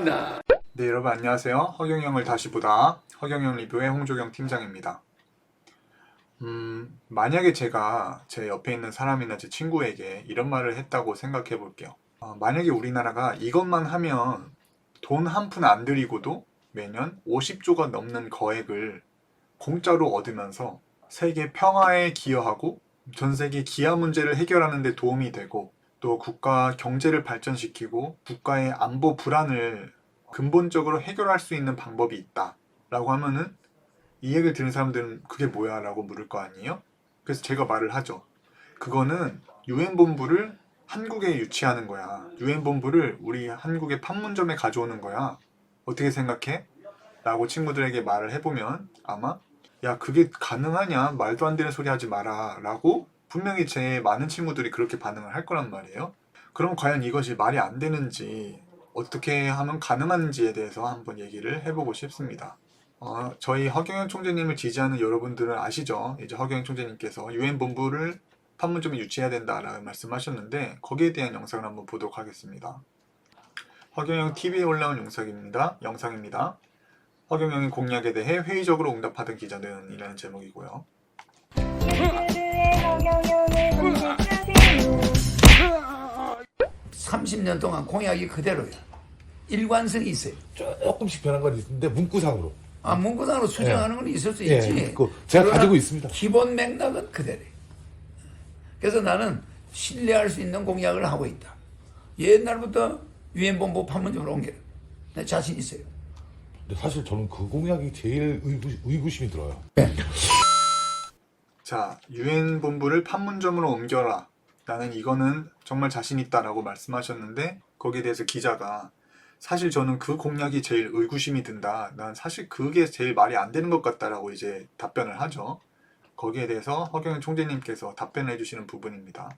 있나? 네, 여러분 안녕하세요. 허경영을 다시 보다 허경영 리뷰의 홍조경 팀장입니다. 만약에 제가 제 옆에 있는 사람이나 제 친구에게 이런 말을 했다고 생각해 볼게요. 만약에 우리나라가 이것만 하면 돈 한 푼 안 들이고도 매년 50조가 넘는 거액을 공짜로 얻으면서 세계 평화에 기여하고 전 세계 기아 문제를 해결하는 데 도움이 되고 또 국가 경제를 발전시키고 국가의 안보 불안을 근본적으로 해결할 수 있는 방법이 있다 라고 하면은 이 얘기를 들은 사람들은 그게 뭐야 라고 물을 거 아니에요? 그래서 제가 말을 하죠. 그거는 유엔본부를 한국에 유치하는 거야. 유엔본부를 우리 한국의 판문점에 가져오는 거야. 어떻게 생각해? 라고 친구들에게 말을 해보면 아마 야 그게 가능하냐? 말도 안 되는 소리 하지 마라 라고 분명히 제 많은 친구들이 그렇게 반응을 할 거란 말이에요. 그럼 과연 이것이 말이 안 되는지 어떻게 하면 가능한지에 대해서 한번 얘기를 해보고 싶습니다. 저희 허경영 총재님을 지지하는 여러분들은 아시죠? 이제 허경영 총재님께서 유엔 본부를 판문점에 유치해야 된다라고 말씀하셨는데 거기에 대한 영상을 한번 보도록 하겠습니다. 허경영 TV에 올라온 영상입니다. 허경영의 공약에 대해 회의적으로 응답하던 기자는 이라는 제목이고요. 30년 동안 공약이 그대로예요. 일관성이 있어요. 조금씩 변한 건 있는데 문구상으로. 문구상으로 수정하는 건 있을 수 예, 있지. 제가 가지고 있습니다. 기본 맥락은 그대로예요. 그래서 나는 신뢰할 수 있는 공약을 하고 있다. 옛날부터 유엔본부 판문점으로 옮겨요. 내 자신 있어요. 근데 사실 저는 그 공약이 제일 의구심이 들어요. 네. 자, 유엔 본부를 판문점으로 옮겨라. 나는 이거는 정말 자신 있다라고 말씀하셨는데 거기에 대해서 기자가 사실 저는 그 공약이 제일 의구심이 든다. 난 사실 그게 제일 말이 안 되는 것 같다라고 이제 답변을 하죠. 거기에 대해서 허경영 총재님께서 답변을 해주시는 부분입니다.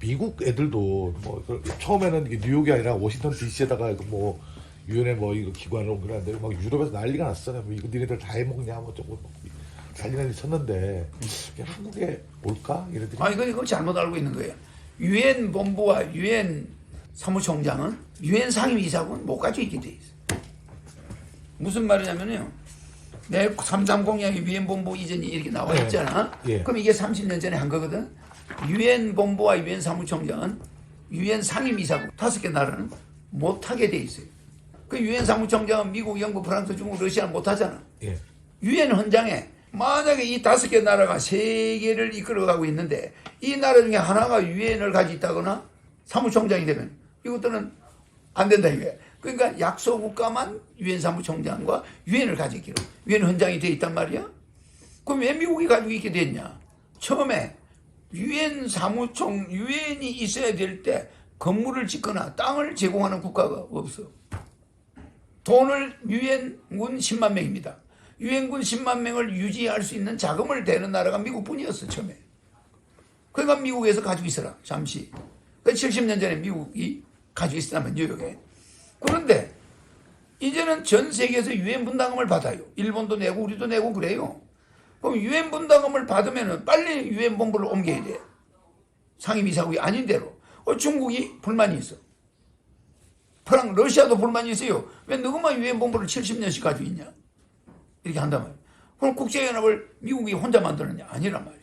미국 애들도 뭐 처음에는 이게 뉴욕이 아니라 워싱턴 DC에다가 뭐 유엔에 뭐 이거 기관을 옮기는데 막 유럽에서 난리가 났어요. 뭐 이거 니네들 다 해먹냐 뭐 조금 난리 쳤는데 한국에 올까? 이래더니 아니 그건 잘못 알고 있는 거예요. 유엔 본부와 유엔 사무총장은 유엔 상임이사국은 못 가지고 있게 돼 있어. 무슨 말이냐면요. 내 3.3 공약이 유엔 본부 이전이 이렇게 나와 있잖아. 예. 그럼 이게 30년 전에 한 거거든. 유엔 본부와 유엔 사무총장은 유엔 상임이사국 5개 나라는 못 하게 돼 있어요. 그 유엔 사무총장은 미국, 영국, 프랑스, 중국, 러시아는 못 하잖아. 예. 유엔 헌장에 만약에 이 5개 나라가 세계를 이끌어가고 있는데 이 나라 중에 하나가 유엔을 가지고 있다거나 사무총장이 되면 이것들은 안 된다 이거야. 그러니까 약소국가만 유엔 사무총장과 유엔을 가지고 있기로 유엔 헌장이 돼 있단 말이야. 그럼 왜 미국이 가지고 있게 됐냐? 처음에 유엔이 있어야 될 때 건물을 짓거나 땅을 제공하는 국가가 없어. 돈을 유엔군 10만 명입니다. 유엔군 10만 명을 유지할 수 있는 자금을 대는 나라가 미국뿐이었어 처음에. 그러니까 미국에서 가지고 있어라 잠시. 그 70년 전에 미국이 가지고 있었다면 뉴욕에. 그런데 이제는 전 세계에서 유엔 분담금을 받아요. 일본도 내고 우리도 내고 그래요. 그럼 유엔 분담금을 받으면 빨리 유엔 본부를 옮겨야 돼. 상임이사국이 아닌 대로. 중국이 불만이 있어. 러시아도 불만이 있어요. 왜 너희만 유엔 본부를 70년씩 가지고 있냐? 이렇게 한단 말이에요. 그럼 국제연합을 미국이 혼자 만드느냐? 아니란 말이에요.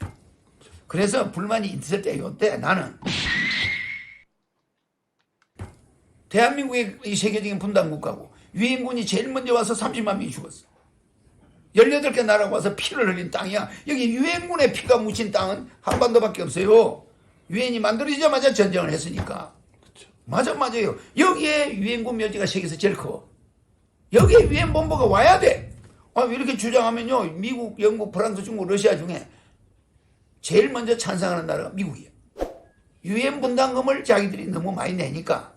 그래서 불만이 있을 때 이때 나는 대한민국이 이 세계적인 분담국가고 유엔군이 제일 먼저 와서 30만 명이 죽었어. 18개 나라가 와서 피를 흘린 땅이야. 여기 유엔군의 피가 묻힌 땅은 한반도밖에 없어요. 유엔이 만들어지자마자 전쟁을 했으니까. 맞아요. 여기에 유엔군 묘지가 세계에서 제일 커. 여기에 유엔 본부가 와야 돼. 이렇게 주장하면요. 미국, 영국, 프랑스, 중국, 러시아 중에 제일 먼저 찬성하는 나라가 미국이에요. 유엔 분담금을 자기들이 너무 많이 내니까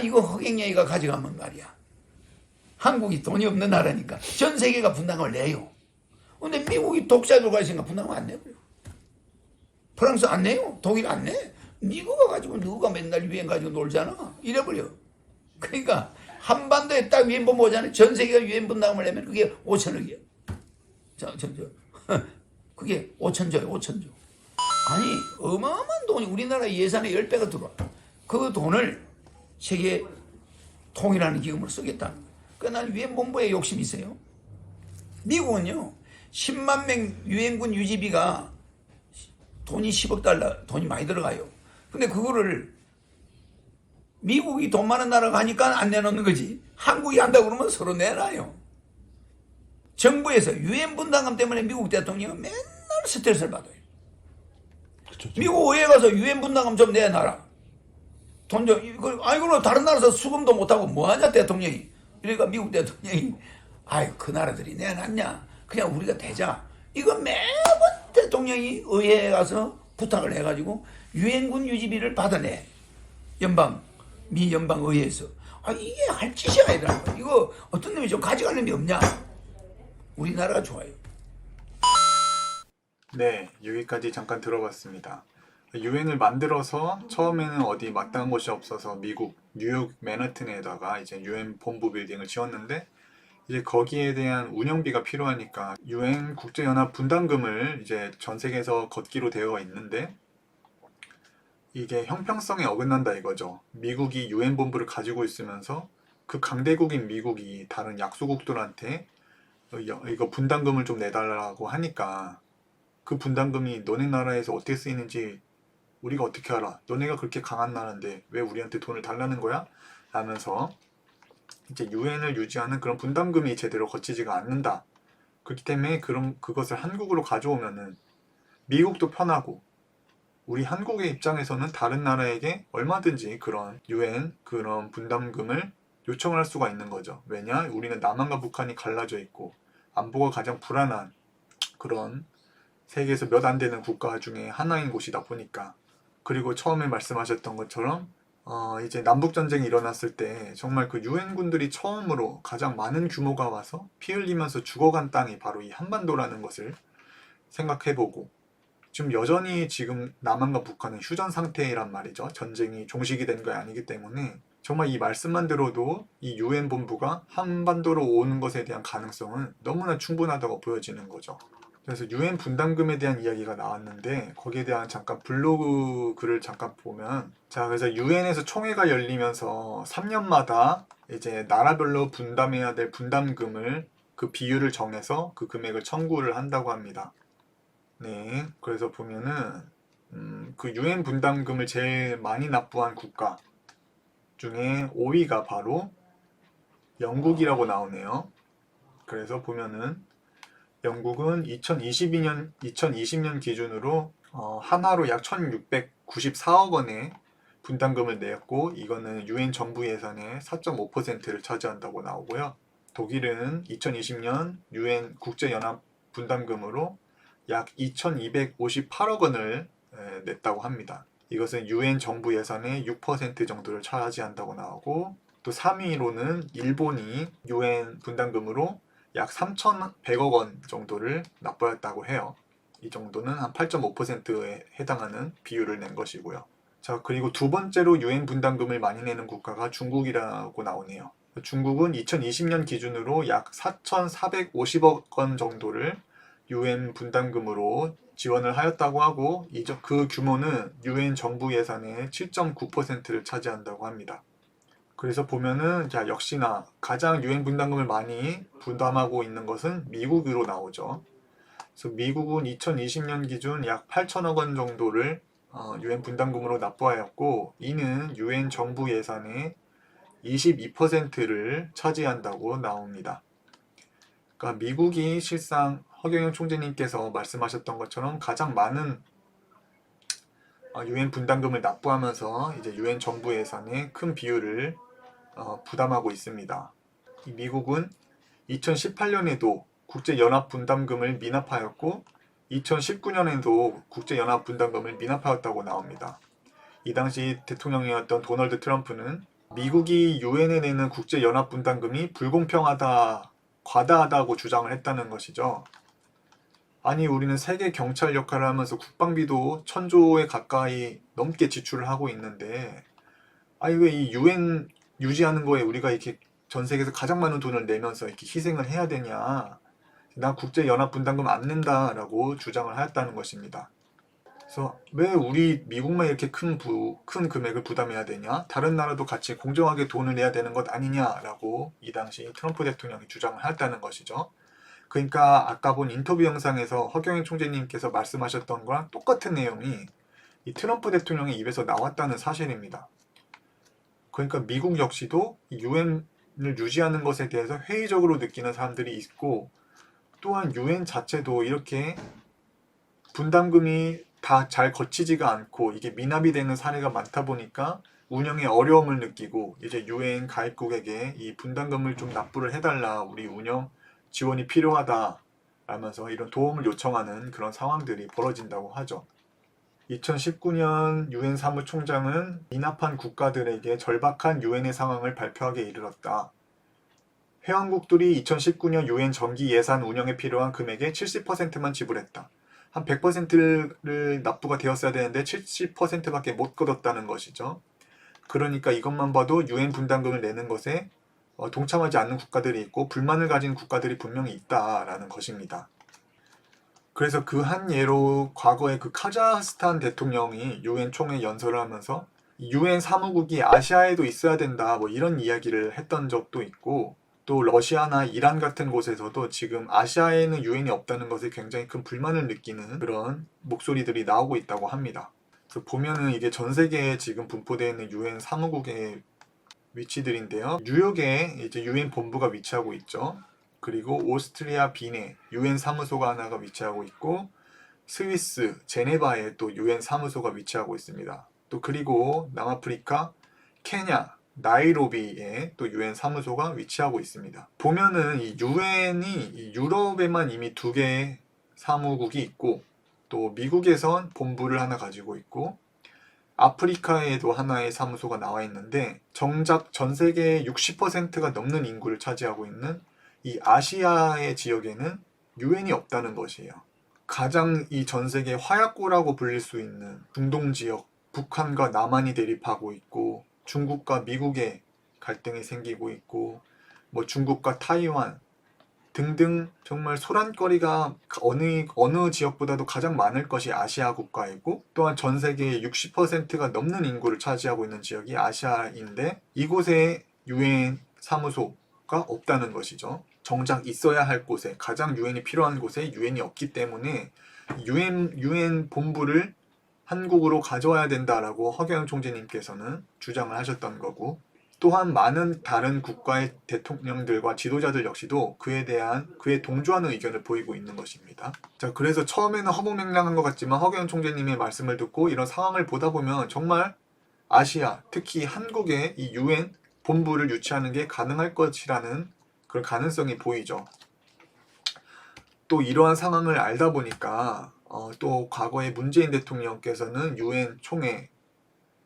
이거 허경영이가 가져가면 말이야. 한국이 돈이 없는 나라니까 전 세계가 분담금을 내요. 근데 미국이 독자들과 있으니까 분담금 안 내고요. 프랑스 안 내요. 독일 안 내. 미국가 가지고 누가 맨날 유엔 가지고 놀잖아. 이래버려. 그러니까 한반도에 딱 유엔 본부 오잖아요. 전 세계가 유엔 분담금을 내면 그게 5천억이야. 그게 5천조예요. 5천조. 아니 어마어마한 돈이 우리나라 예산의 10배가 들어와. 그 돈을 세계 통일하는 기금을 쓰겠다는 거예요. 그러니까 나는 유엔 본부에 욕심이 있어요. 미국은요 10만 명 유엔군 유지비가 돈이 10억 달러, 돈이 많이 들어가요. 근데 그거를 미국이 돈 많은 나라가 하니까 안 내놓는 거지. 한국이 한다고 그러면 서로 내놔요. 정부에서 유엔 분담금 때문에 미국 대통령은 맨날 스트레스를 받아요. 그쵸. 미국 의회 가서 유엔 분담금 좀 내놔라. 돈 좀, 아이, 그럼 다른 나라에서 수금도 못하고 뭐하냐, 대통령이. 그러니까 미국 대통령이, 아이, 그 나라들이 내놨냐. 그냥 우리가 대자. 이거 매번 대통령이 의회에 가서 부탁을 해가지고 유엔군 유지비를 받아내. 미 연방 의회에서. 아, 이게 할 짓이 아니라는 거야. 이거 어떤 놈이 좀 가져갈 놈이 없냐. 우리나라가 좋아요. 네, 여기까지 잠깐 들어봤습니다. 유엔을 만들어서 처음에는 어디 마땅한 곳이 없어서 미국 뉴욕 맨하튼에다가 이제 유엔 본부 빌딩을 지었는데 이제 거기에 대한 운영비가 필요하니까 유엔 국제연합 분담금을 이제 전 세계에서 걷기로 되어 있는데 이게 형평성에 어긋난다 이거죠. 미국이 유엔 본부를 가지고 있으면서 그 강대국인 미국이 다른 약소국들한테 이거 분담금을 좀 내달라고 하니까 그 분담금이 너네 나라에서 어떻게 쓰이는지 우리가 어떻게 알아? 너네가 그렇게 강한 나라인데 왜 우리한테 돈을 달라는 거야? 라면서 이제 유엔을 유지하는 그런 분담금이 제대로 거치지가 않는다. 그렇기 때문에 그것을 한국으로 가져오면은 미국도 편하고 우리 한국의 입장에서는 다른 나라에게 얼마든지 그런 유엔 그런 분담금을 요청을 할 수가 있는 거죠. 왜냐? 우리는 남한과 북한이 갈라져 있고 안보가 가장 불안한 그런 세계에서 몇 안 되는 국가 중에 하나인 곳이다 보니까. 그리고 처음에 말씀하셨던 것처럼 이제 남북전쟁이 일어났을 때 정말 그 유엔군들이 처음으로 가장 많은 규모가 와서 피 흘리면서 죽어간 땅이 바로 이 한반도라는 것을 생각해보고 지금 여전히 지금 남한과 북한은 휴전 상태란 말이죠. 전쟁이 종식이 된 게 아니기 때문에 정말 이 말씀만 들어도 이 유엔 본부가 한반도로 오는 것에 대한 가능성은 너무나 충분하다고 보여지는 거죠. 그래서 유엔 분담금에 대한 이야기가 나왔는데 거기에 대한 잠깐 블로그 글을 잠깐 보면 자 그래서 유엔에서 총회가 열리면서 3년마다 이제 나라별로 분담해야 될 분담금을 그 비율을 정해서 그 금액을 청구를 한다고 합니다. 네, 그래서 보면은 그 유엔 분담금을 제일 많이 납부한 국가 중에 5위가 바로 영국이라고 나오네요. 그래서 보면은 영국은 2020년 기준으로 한화로 약 1694억 원의 분담금을 내었고 이거는 유엔 정부 예산의 4.5%를 차지한다고 나오고요. 독일은 2020년 유엔 국제연합 분담금으로 약 2258억 원을 냈다고 합니다. 이것은 유엔 정부 예산의 6% 정도를 차지한다고 나오고 또 3위로는 일본이 유엔 분담금으로 약 3,100억 원 정도를 납부했다고 해요. 이 정도는 한 8.5%에 해당하는 비율을 낸 것이고요. 자, 그리고 두 번째로 유엔 분담금을 많이 내는 국가가 중국이라고 나오네요. 중국은 2020년 기준으로 약 4,450억 원 정도를 유엔 분담금으로 지원을 하였다고 하고 그 규모는 유엔 정부 예산의 7.9%를 차지한다고 합니다. 그래서 보면은 역시나 가장 유엔 분담금을 많이 분담하고 있는 것은 미국으로 나오죠. 그래서 미국은 2020년 기준 약 8천억 원 정도를 유엔 분담금으로 납부하였고 이는 유엔 정부 예산의 22%를 차지한다고 나옵니다. 그러니까 미국이 실상 허경영 총재님께서 말씀하셨던 것처럼 가장 많은 유엔 분담금을 납부하면서 이제 유엔 정부 예산의 큰 비율을 부담하고 있습니다. 미국은 2018년에도 국제연합 분담금을 미납하였고 2019년에도 국제연합 분담금을 미납하였다고 나옵니다. 이 당시 대통령이었던 도널드 트럼프는 미국이 유엔에 내는 국제연합 분담금이 불공평하다, 과다하다고 주장을 했다는 것이죠. 아니 우리는 세계 경찰 역할을 하면서 국방비도 1,000조에 가까이 넘게 지출을 하고 있는데 아니 왜 이 유엔 유지하는 거에 우리가 이렇게 전 세계에서 가장 많은 돈을 내면서 이렇게 희생을 해야 되냐. 나 국제연합 분담금 안 낸다라고 주장을 하였다는 것입니다. 그래서 왜 우리 미국만 이렇게 큰 금액을 부담해야 되냐? 다른 나라도 같이 공정하게 돈을 내야 되는 것 아니냐라고 이 당시 트럼프 대통령이 주장을 했다는 것이죠. 그러니까 아까 본 인터뷰 영상에서 허경영 총재님께서 말씀하셨던 거랑 똑같은 내용이 이 트럼프 대통령의 입에서 나왔다는 사실입니다. 그러니까 미국 역시도 유엔을 유지하는 것에 대해서 회의적으로 느끼는 사람들이 있고, 또한 유엔 자체도 이렇게 분담금이 다 잘 거치지가 않고 이게 미납이 되는 사례가 많다 보니까 운영에 어려움을 느끼고 이제 유엔 가입국에게 이 분담금을 좀 납부를 해달라, 우리 운영 지원이 필요하다 라면서 이런 도움을 요청하는 그런 상황들이 벌어진다고 하죠. 2019년 유엔 사무총장은 미납한 국가들에게 절박한 유엔의 상황을 발표하게 이르렀다. 회원국들이 2019년 유엔 정기 예산 운영에 필요한 금액의 70%만 지불했다. 한 100%를 납부가 되었어야 되는데 70%밖에 못 거뒀다는 것이죠. 그러니까 이것만 봐도 유엔 분담금을 내는 것에 동참하지 않는 국가들이 있고 불만을 가진 국가들이 분명히 있다라는 것입니다. 그래서 그 한 예로 과거에 그 카자흐스탄 대통령이 유엔 총회 연설을 하면서 유엔 사무국이 아시아에도 있어야 된다, 뭐 이런 이야기를 했던 적도 있고, 또 러시아나 이란 같은 곳에서도 지금 아시아에는 유엔이 없다는 것에 굉장히 큰 불만을 느끼는 그런 목소리들이 나오고 있다고 합니다. 그래서 보면은 이게 전 세계에 지금 분포되어 있는 유엔 사무국의 위치들인데요. 뉴욕에 이제 유엔 본부가 위치하고 있죠. 그리고 오스트리아 빈에 유엔 사무소가 하나가 위치하고 있고, 스위스 제네바에 또 유엔 사무소가 위치하고 있습니다. 또 그리고 남아프리카 케냐 나이로비에 또 유엔 사무소가 위치하고 있습니다. 보면은 이 유엔이 유럽에만 이미 2개의 사무국이 있고, 또 미국에선 본부를 하나 가지고 있고, 아프리카에도 하나의 사무소가 나와 있는데, 정작 전 세계의 60%가 넘는 인구를 차지하고 있는 이 아시아의 지역에는 유엔이 없다는 것이에요. 가장 이 전 세계 화약고라고 불릴 수 있는 중동 지역, 북한과 남한이 대립하고 있고, 중국과 미국의 갈등이 생기고 있고, 뭐 중국과 타이완 등등 정말 소란거리가 어느 지역보다도 가장 많을 것이 아시아 국가이고, 또한 전 세계의 60%가 넘는 인구를 차지하고 있는 지역이 아시아인데 이곳에 유엔 사무소가 없다는 것이죠. 정작 있어야 할 곳에, 가장 유엔이 필요한 곳에 유엔이 없기 때문에 유엔 본부를 한국으로 가져와야 된다라고 허경영 총재님께서는 주장을 하셨던 거고, 또한 많은 다른 국가의 대통령들과 지도자들 역시도 그에 동조하는 의견을 보이고 있는 것입니다. 자, 그래서 처음에는 허무맹랑한 것 같지만 허경영 총재님의 말씀을 듣고 이런 상황을 보다 보면 정말 아시아, 특히 한국에 이 유엔 본부를 유치하는 게 가능할 것이라는 그런 가능성이 보이죠. 또 이러한 상황을 알다 보니까 또 과거에 문재인 대통령께서는 유엔 총회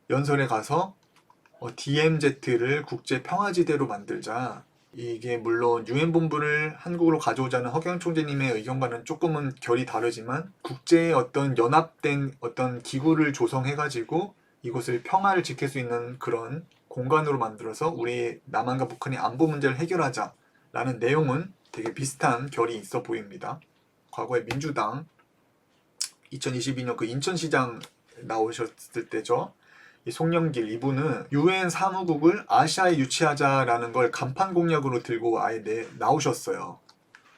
연설에 가서 DMZ를 국제 평화지대로 만들자. 이게 물론 유엔 본부를 한국으로 가져오자는 허경영 총재님의 의견과는 조금은 결이 다르지만, 국제의 어떤 연합된 어떤 기구를 조성해가지고 이곳을 평화를 지킬 수 있는 그런 공간으로 만들어서 우리 남한과 북한의 안보 문제를 해결하자라는 내용은 되게 비슷한 결이 있어 보입니다. 과거에 민주당 2022년 그 인천시장 나오셨을 때죠. 이 송영길 이분은 유엔 사무국을 아시아에 유치하자라는 걸 간판 공약으로 들고 아예 나오셨어요.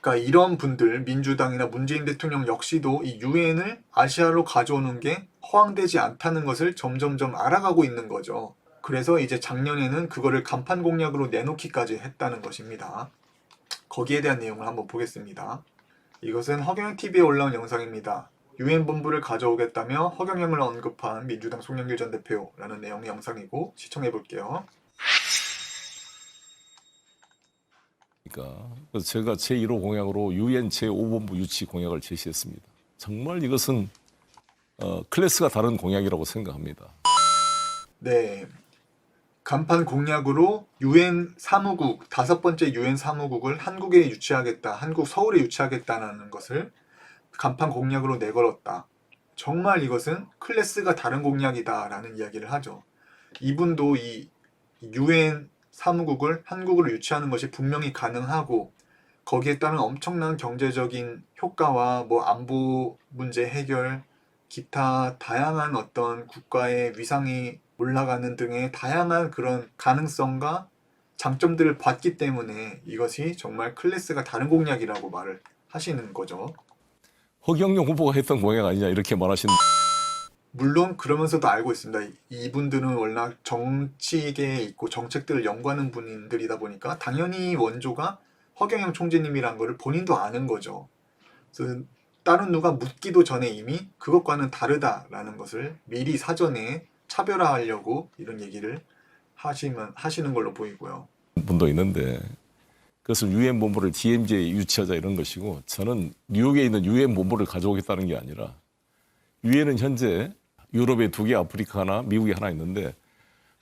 그러니까 이런 분들, 민주당이나 문재인 대통령 역시도 이 유엔을 아시아로 가져오는 게 허황되지 않다는 것을 점점점 알아가고 있는 거죠. 그래서 이제 작년에는 그거를 간판 공약으로 내놓기까지 했다는 것입니다. 거기에 대한 내용을 한번 보겠습니다. 이것은 허경영TV에 올라온 영상입니다. 유엔 본부를 가져오겠다며 허경영을 언급한 민주당 송영길 전 대표라는 내용의 영상이고, 시청해볼게요. 그래서 제가 제1호 공약으로 유엔 제5본부 유치 공약을 제시했습니다. 정말 이것은 클래스가 다른 공약이라고 생각합니다. 네, 간판 공약으로 유엔 사무국, 5번째 유엔 사무국을 한국에 유치하겠다, 한국 서울에 유치하겠다는 것을 간판 공약으로 내걸었다. 정말 이것은 클래스가 다른 공약이다라는 이야기를 하죠. 이분도 이 유엔 사무국을 한국으로 유치하는 것이 분명히 가능하고, 거기에 따른 엄청난 경제적인 효과와 뭐 안보 문제 해결, 기타 다양한 어떤 국가의 위상이 올라가는 등의 다양한 그런 가능성과 장점들을 봤기 때문에 이것이 정말 클래스가 다른 공약이라고 말을 하시는 거죠. 허경영 후보가 했던 공약 아니냐 이렇게 말하시는. 물론 그러면서도 알고 있습니다. 이분들은 워낙 정치계에 있고 정책들을 연구하는 분들이다 보니까 당연히 원조가 허경영 총재님이란 거를 본인도 아는 거죠. 그래서 다른 누가 묻기도 전에 이미 그것과는 다르다라는 것을 미리 사전에 차별화하려고 이런 얘기를 하시는 걸로 보이고요. 분도 있는데 그것을 유엔 본부를 DMZ에 유치하자 이런 것이고, 저는 뉴욕에 있는 유엔 본부를 가져오겠다는 게 아니라, 유엔은 현재 유럽에 2개, 아프리카 하나, 미국에 하나 있는데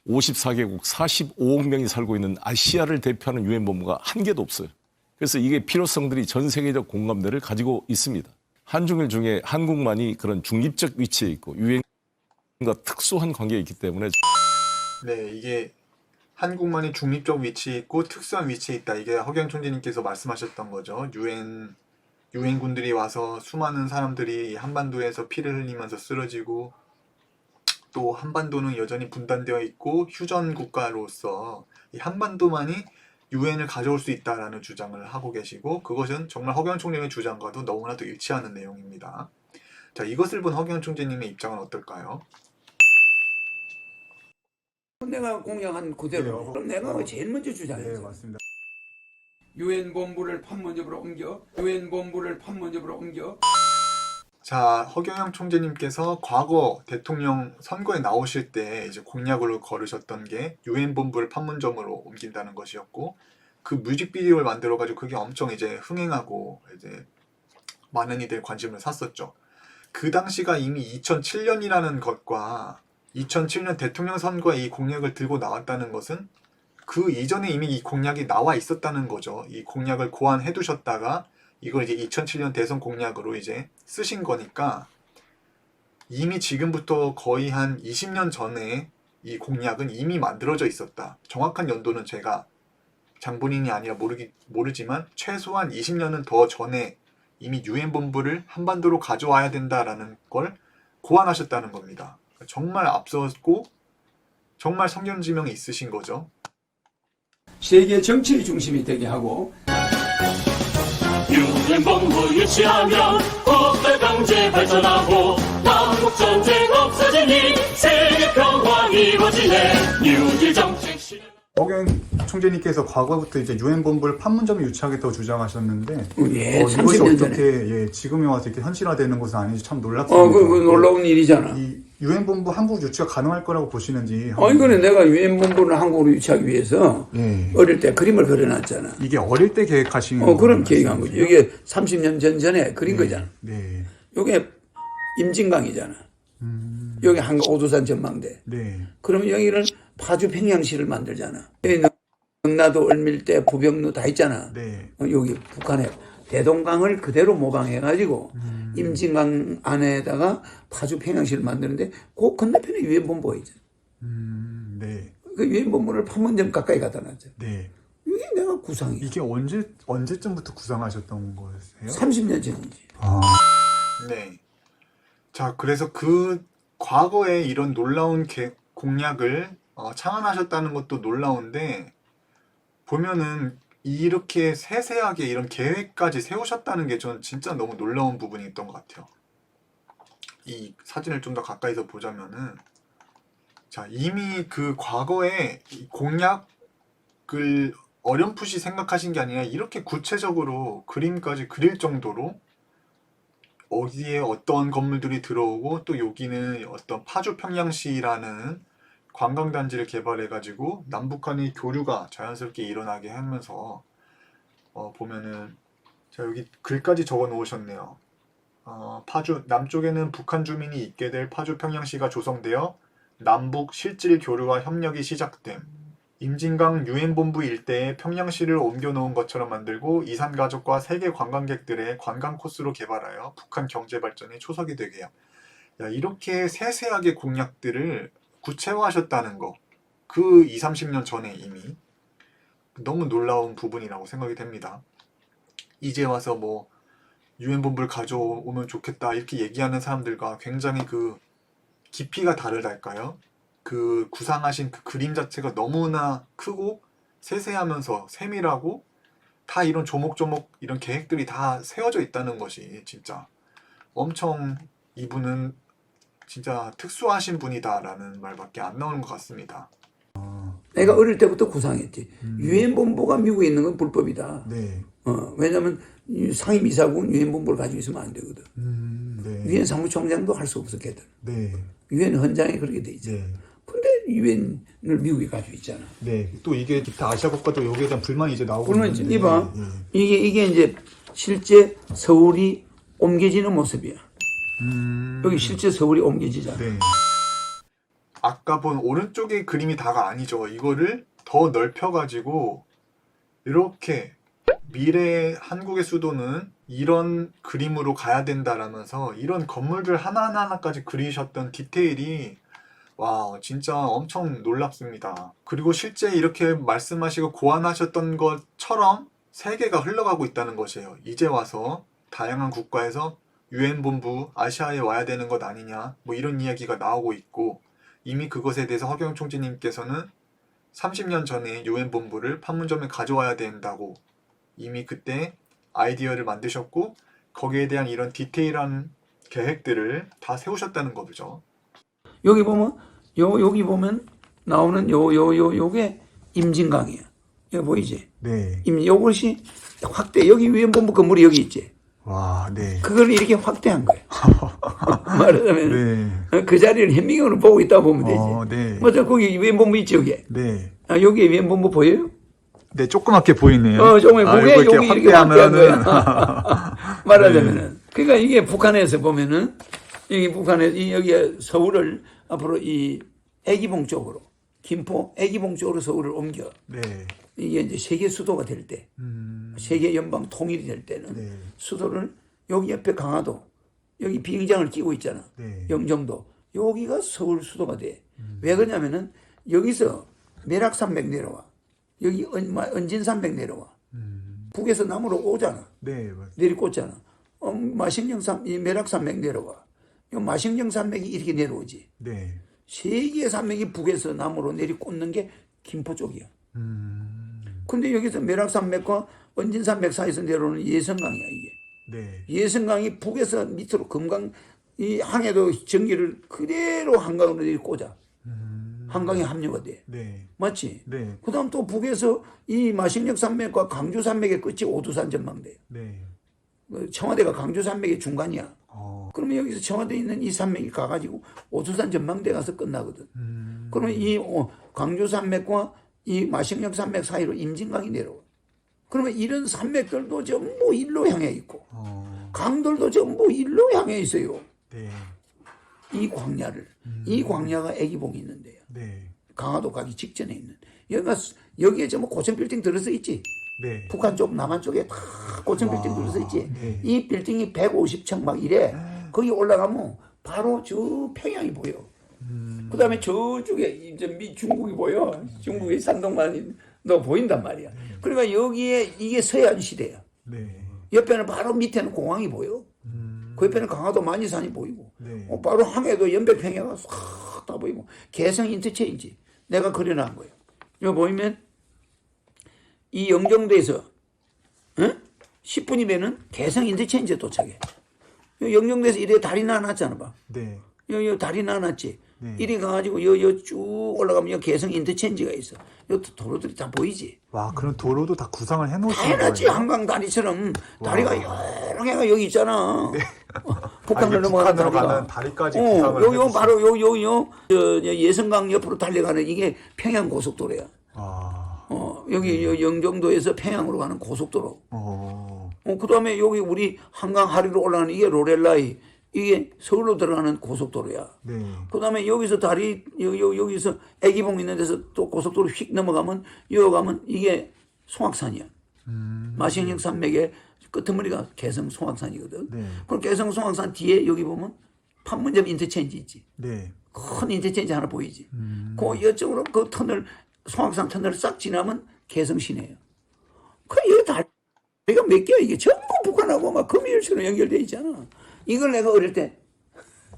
54개국 45억 명이 살고 있는 아시아를 대표하는 유엔 본부가 한 개도 없어요. 그래서 이게 필요성들이 전 세계적 공감대를 가지고 있습니다. 한중일 중에 한국만이 그런 중립적 위치에 있고 유엔과 특수한 관계에 있기 때문에. 네, 이게 한국만이 중립적 위치에 있고 특수한 위치에 있다. 이게 허경영 총재님께서 말씀하셨던 거죠. 유엔군들이 와서 수많은 사람들이 한반도에서 피를 흘리면서 쓰러지고, 또 한반도는 여전히 분단되어 있고 휴전 국가로서 이 한반도만이 유엔을 가져올 수 있다라는 주장을 하고 계시고, 그것은 정말 허경영 총재님의 주장과도 너무나도 일치하는 내용입니다. 자, 이것을 본 허경영 총재님의 입장은 어떨까요? 내가 공약한 그대로. 네, 그럼 내가 제일 먼저 주장했죠. 네, 맞습니다. 유엔 본부를 판문점으로 옮겨. 유엔 본부를 판문점으로 옮겨. 자, 허경영 총재님께서 과거 대통령 선거에 나오실 때 이제 공약으로 걸으셨던 게 유엔 본부를 판문점으로 옮긴다는 것이었고, 그 뮤직비디오를 만들어가지고 그게 엄청 이제 흥행하고 이제 많은 이들 관심을 샀었죠. 그 당시가 이미 2007년이라는 것과 2007년 대통령 선거에 이 공약을 들고 나왔다는 것은 그 이전에 이미 이 공약이 나와 있었다는 거죠. 이 공약을 고안해 두셨다가 이걸 이제 2007년 대선 공약으로 이제 쓰신 거니까, 이미 지금부터 거의 한 20년 전에 이 공약은 이미 만들어져 있었다. 정확한 연도는 제가 장본인이 아니라 모르지만 최소한 20년은 더 전에 이미 유엔 본부를 한반도로 가져와야 된다라는 걸 고안하셨다는 겁니다. 정말 앞섰고 정말 성견지명이 있으신 거죠. 세계 정치의 중심이 되게 하고, 유엔 본부 유치하면 국가 경제 발전하고 남북 전쟁 없어지니 세계 평화 이루어지네. 뉴딜 정책 실현. 허경영 총재님께서 과거부터 이제 유엔 본부를 판문점에 유치하겠다고 주장하셨는데, 예, 이것이 30년 어떻게 전에. 지금에 와서 이렇게 현실화되는 것은 아닌지 참 놀랍습니다. 그 놀라운 일이잖아. 이 유엔 본부 한국 유치가 가능할 거라고 보시는지. 이거는 내가 유엔 본부를 한국으로 유치하기 위해서 예. 어릴 때 그림을 그려놨잖아. 이게 어릴 때 계획하신 그럼 계획한 거지. 이게 30년 전에 그린 거잖아. 네. 요게 임진강이잖아. 여기 한강 오두산 전망대. 네. 그러면 여기는 파주 평양시를 만들잖아. 여기 능라도 을밀대 부병루 다 있잖아. 네. 여기 북한에 대동강을 그대로 모방해가지고 임진강 안에다가 파주 평양시를 만드는데 그 건너편에 유엔 본부가 있잖아. 네. 그 유엔 본부를 판문점 가까이 갖다 놨잖아. 네. 이게 내가 구상이야. 이게 언제쯤부터 구상하셨던 거세요? 30년 전이지. 네. 자, 그래서 그 과거에 이런 놀라운 공약을 창안하셨다는 것도 놀라운데, 보면은 이렇게 세세하게 이런 계획까지 세우셨다는 게 저는 진짜 너무 놀라운 부분이 있던 것 같아요. 이 사진을 좀 더 가까이서 보자면은, 자, 이미 그 과거에 이 공약을 어렴풋이 생각하신 게 아니라 이렇게 구체적으로 그림까지 그릴 정도로 어디에 어떤 건물들이 들어오고, 또 여기는 어떤 파주 평양시라는 관광단지를 개발해가지고 남북한의 교류가 자연스럽게 일어나게 하면서 보면은, 자, 여기 글까지 적어 놓으셨네요. 파주 남쪽에는 북한 주민이 있게 될 파주 평양시가 조성되어 남북 실질 교류와 협력이 시작됨. 임진강 유엔 본부 일대에 평양시를 옮겨 놓은 것처럼 만들고 이산 가족과 세계 관광객들의 관광 코스로 개발하여 북한 경제 발전에 초석이 되게. 야, 이렇게 세세하게 공약들을 구체화하셨다는 거, 그 20, 30년 전에 이미 너무 놀라운 부분이라고 생각이 됩니다. 이제 와서 뭐 유엔 본부를 가져오면 좋겠다 이렇게 얘기하는 사람들과 굉장히 그 깊이가 다르달까요? 그 구상하신 그 그림 자체가 너무나 크고 세세하면서 세밀하고 다 이런 조목조목 이런 계획들이 다 세워져 있다는 것이 진짜 엄청 이분은 진짜 특수하신 분이다라는 말밖에 안 나오는 것 같습니다. 내가 어릴 때부터 구상했지. 유엔 본부가 미국에 있는 건 불법이다. 네. 왜냐하면 상임이사국은 유엔 본부를 가지고 있으면 안 되거든. 네. 유엔 사무총장도 할 수 없었거든. 네. 유엔 헌장에 그렇게 돼 있잖아. 네. 근데 유엔을 미국이 가지고 있잖아. 네. 또 이게 기타 아시아 국가도 여기에 대한 불만이 이제 나오고 그러면 있는데. 이봐. 예. 이게 이제 실제 서울이 옮겨지는 모습이야. 여기 실제 서울이 옮겨지잖아. 네. 아까 본 오른쪽의 그림이 다가 아니죠. 이거를 더 넓혀가지고 이렇게 미래 한국의 수도는 이런 그림으로 가야 된다라면서 이런 건물들 하나하나까지 그리셨던 디테일이 와 진짜 엄청 놀랍습니다. 그리고 실제 이렇게 말씀하시고 고안하셨던 것처럼 세계가 흘러가고 있다는 것이에요. 이제 와서 다양한 국가에서 유엔 본부 아시아에 와야 되는 것 아니냐 뭐 이런 이야기가 나오고 있고 이미 그것에 대해서 허경 총재님께서는 30년 전에 유엔 본부를 판문점에 가져와야 된다고 이미 그때 아이디어를 만드셨고 거기에 대한 이런 디테일한 계획들을 다 세우셨다는 거죠. 여기 보면 여기 보면 나오는 요게 임진강이야. 여기 보이지? 네. 요것이 확대. 여기 유엔 본부 건물이 여기 있지. 와, 네. 그걸 이렇게 확대한 거야. 말하자면 네. 그 자리를 현미경으로 보고 있다 보면 되지. 네. 맞아, 거기 유엔 본부 있지 여기. 네. 여기 유엔 본부 보여요? 네, 조그맣게 보이네요. 조금 그게 이거 여기 이렇게 확대한 확대하면은 거야. 말하자면은. 그러니까 이게 북한에서 보면은 여기 북한에 여기 서울을 앞으로 이 애기봉 쪽으로 김포 애기봉 쪽으로 서울을 옮겨. 네. 이게 이제 세계 수도가 될 때, 세계 연방 통일이 될 때는 네. 수도를 여기 옆에 강화도, 여기 비행장을 끼고 있잖아. 네. 영종도. 여기가 서울 수도가 돼. 왜 그러냐면은 여기서 매락산맥 내려와. 여기 은진산맥 내려와. 북에서 남으로 오잖아. 네, 맞 내리꽂잖아. 마식령산, 이 매락산맥 내려와. 이 마식령산맥이 이렇게 내려오지. 네. 세 개의 산맥이 북에서 남으로 내리꽂는 게 김포 쪽이야. 근데 여기서 매락산맥과 은진산맥 사이에서 내려오는 예성강이야, 이게. 네. 예성강이 북에서 밑으로 금강, 이 항해도 전기를 그대로 한강으로 내리꽂아. 한강에 합류가 돼. 네. 맞지? 네. 그 다음 또 북에서 이 마식령 산맥과 강주 산맥의 끝이 오두산 전망대야. 네. 청와대가 강주 산맥의 중간이야. 어. 그러면 여기서 청와대에 있는 이 산맥이 가가지고 오두산 전망대 가서 끝나거든. 그러면 이 강주 산맥과 이 마식령 산맥 사이로 임진강이 내려와. 그러면 이런 산맥들도 전부 일로 향해 있고 강들도 전부 일로 향해 있어요. 네. 이 광야를. 이 광야가 애기봉이 있는데요. 네. 강화도 가기 직전에 있는. 여기에 전부 고층 빌딩 들어서 있지. 네. 북한 쪽 남한 쪽에 다 고층 빌딩 들어서 있지. 네. 이 빌딩이 150층 막 이래. 거기 올라가면 바로 저 평양이 보여. 그 다음에 저쪽에 이제 중국이 보여. 중국의 산동만이 너 보인단 말이야. 그러니까 여기에 이게 서해안 시대야. 네. 옆에는 바로 밑에는 공항이 보여. 그 옆에는 강화도 만이산이 보이고. 네. 바로 항해도 연백평야가 싹 다 보이고. 개성 인터체인지 내가 그려놓은 거예요. 여기 보이면 이 영종도에서 10분이면은 개성 인터체인지에 도착해. 영종도에서 이래 다리 나놨잖아 봐. 네. 요 다리 나놨지. 네. 이래 가가지고 요 쭉 올라가면 요 개성 인터체인지가 있어. 요 도로들이 다 보이지. 와, 그런 도로도 다 구상을 다 해놓으신 해놨지. 거예요? 한강 다리처럼 다리가 여러 개가 여기 있잖아. 북한을 이게 넘어가는 북한으로 다리가. 가는 다리까지 구상을 요 해주신 바로 요 예성강 옆으로 달려가는 이게 평양 고속도로야. 여기 요 영종도에서 평양으로 가는 고속도로. 그 다음에 여기 우리 한강 하리로 올라가는 이게 로렐라이. 이게 서울로 들어가는 고속도로야. 네. 그 다음에 여기서 다리, 여기서 애기봉 있는 데서 또 고속도로 휙 넘어가면, 여기 가면 이게 송악산이야. 마식령 산맥의 끄트머리가 개성 송악산이거든. 네. 그럼 개성 송악산 뒤에 여기 보면 판문점 인터체인지 있지. 네. 큰 인터체인지 하나 보이지. 그 이쪽으로 그 터널, 송악산 터널을 싹 지나면 개성 시내예요. 그 여기 다리가 몇 개야 이게 전부 북한 북한하고 막 금일처럼 연결돼 있잖아. 이걸 내가 어릴 때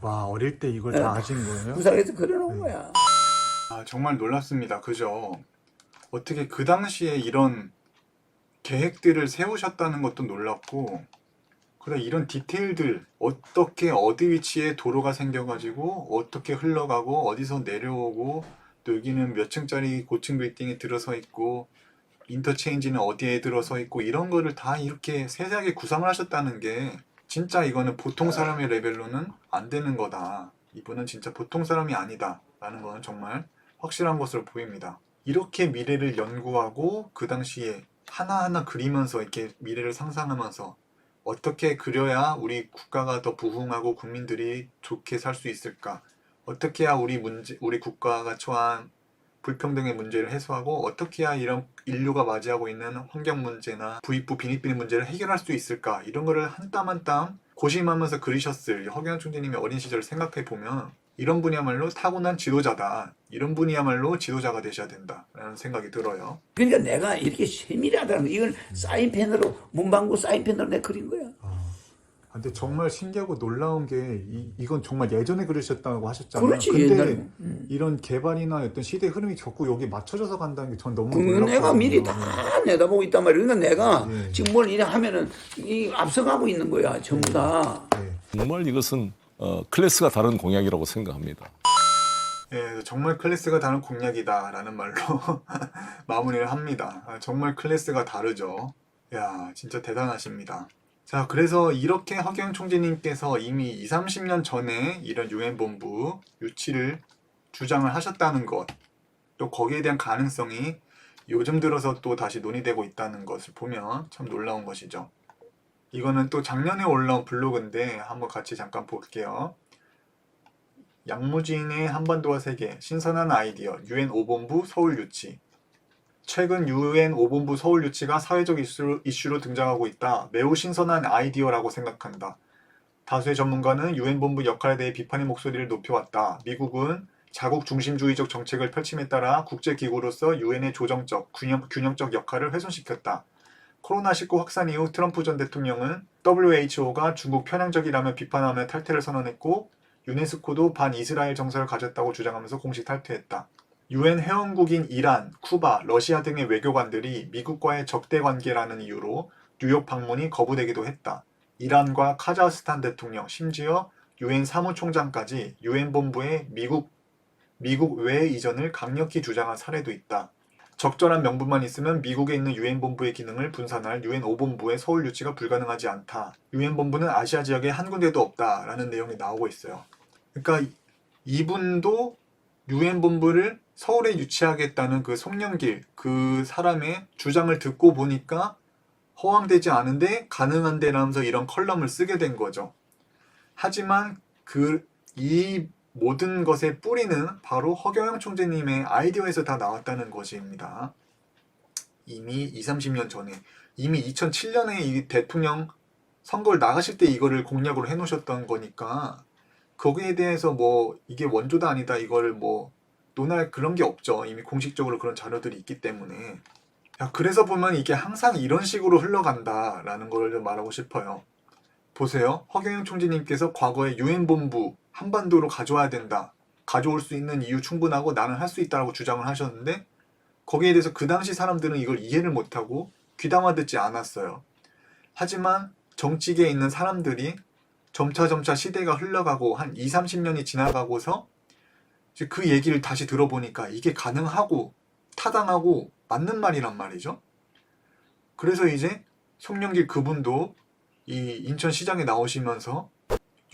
와, 어릴 때 이걸 다 아신 거예요? 부산에서 그려놓은 거야. 아, 정말 놀랍습니다. 그죠? 어떻게 그 당시에 이런 계획들을 세우셨다는 것도 놀랍고, 그래 이런 디테일들, 어떻게 어디 위치에 도로가 생겨가지고 어떻게 흘러가고 어디서 내려오고, 또 여기는 몇 층짜리 고층 빌딩에 들어서 있고 인터체인지는 어디에 들어서 있고, 이런 거를 다 이렇게 세세하게 구상을 하셨다는 게 진짜 이거는 보통 사람의 레벨로는 안 되는 거다. 이분은 진짜 보통 사람이 아니다 라는 거는 정말 확실한 것으로 보입니다. 이렇게 미래를 연구하고 그 당시에 하나하나 그리면서 이렇게 미래를 상상하면서 어떻게 그려야 우리 국가가 더 부흥하고 국민들이 좋게 살 수 있을까? 어떻게 해야 우리 국가가 처한 불평등의 문제를 해소하고, 어떻게 해야 이런 인류가 맞이하고 있는 환경 문제나 부익부 빈익빈 문제를 해결할 수 있을까? 이런 거를 한 땀 한 땀 고심하면서 그리셨을 허경영 총재님의 어린 시절을 생각해 보면, 이런 분이야말로 타고난 지도자다. 이런 분이야말로 지도자가 되셔야 된다라는 생각이 들어요. 그러니까 내가 이렇게 세밀하다는 거, 이걸 사인펜으로, 문방구 사인펜으로 내가 그린 거야. 근데 정말 신기하고 놀라운 게 이건 정말 예전에 그러셨다고 하셨잖아요. 그렇지, 근데 옛날에. 이런 개발이나 어떤 시대 흐름이 자꾸 여기 맞춰져서 간다는 게 전 너무 그건 놀랍거든요. 내가 미리 다 내다보고 있단 말이야. 그러니까 내가 예. 지금 뭘 이래 하면은 앞서가고 있는 거야, 전부 다. 네. 정말 이것은 클래스가 다른 공약이라고 생각합니다. 예, 정말 클래스가 다른 공약이다라는 말로 마무리를 합니다. 정말 클래스가 다르죠. 야, 진짜 대단하십니다. 자, 그래서 이렇게 허경영 총재님께서 이미 20, 30년 전에 이런 유엔본부 유치를 주장을 하셨다는 것, 또 거기에 대한 가능성이 요즘 들어서 또 다시 논의되고 있다는 것을 보면 참 놀라운 것이죠. 이거는 또 작년에 올라온 블로그인데 한번 같이 잠깐 볼게요. 양무진의 한반도와 세계 신선한 아이디어 UN 5본부 서울 유치. 최근 UN 5본부 서울 유치가 사회적 이슈로 등장하고 있다. 매우 신선한 아이디어라고 생각한다. 다수의 전문가는 UN 본부 역할에 대해 비판의 목소리를 높여왔다. 미국은 자국 중심주의적 정책을 펼침에 따라 국제기구로서 UN의 조정적, 균형적 역할을 훼손시켰다. 코로나19 확산 이후 트럼프 전 대통령은 WHO가 중국 편향적이라며 비판하며 탈퇴를 선언했고, 유네스코도 반이스라엘 정서를 가졌다고 주장하면서 공식 탈퇴했다. UN 회원국인 이란, 쿠바, 러시아 등의 외교관들이 미국과의 적대 관계라는 이유로 뉴욕 방문이 거부되기도 했다. 이란과 카자흐스탄 대통령, 심지어 UN 사무총장까지 UN 본부의 미국 외 이전을 강력히 주장한 사례도 있다. 적절한 명분만 있으면 미국에 있는 UN 본부의 기능을 분산할 UN 5본부의 서울 유치가 불가능하지 않다. UN 본부는 아시아 지역에 한 군데도 없다라는 내용이 나오고 있어요. 그러니까 이분도 UN 본부를 서울에 유치하겠다는 그 송영길 그 사람의 주장을 듣고 보니까 허황되지 않은데 가능한데라면서 이런 컬럼을 쓰게 된 거죠. 하지만 이 모든 것의 뿌리는 바로 허경영 총재님의 아이디어에서 다 나왔다는 것입니다. 이미 20, 30년 전에, 이미 2007년에 이 대통령 선거를 나가실 때 이거를 공약으로 해놓으셨던 거니까 거기에 대해서 뭐 이게 원조다 아니다 이거를 뭐 논할 그런 게 없죠. 이미 공식적으로 그런 자료들이 있기 때문에. 그래서 보면 이게 항상 이런 식으로 흘러간다라는 걸 좀 말하고 싶어요. 보세요. 허경영 총재님께서 과거에 UN 본부 한반도로 가져와야 된다. 가져올 수 있는 이유 충분하고 나는 할 수 있다고 주장을 하셨는데, 거기에 대해서 그 당시 사람들은 이걸 이해를 못하고 귀담아 듣지 않았어요. 하지만 정치계에 있는 사람들이 점차 시대가 흘러가고 한 20, 30년이 지나가고서 그 얘기를 다시 들어보니까 이게 가능하고 타당하고 맞는 말이란 말이죠. 그래서 이제 송영길 그분도 이 인천시장에 나오시면서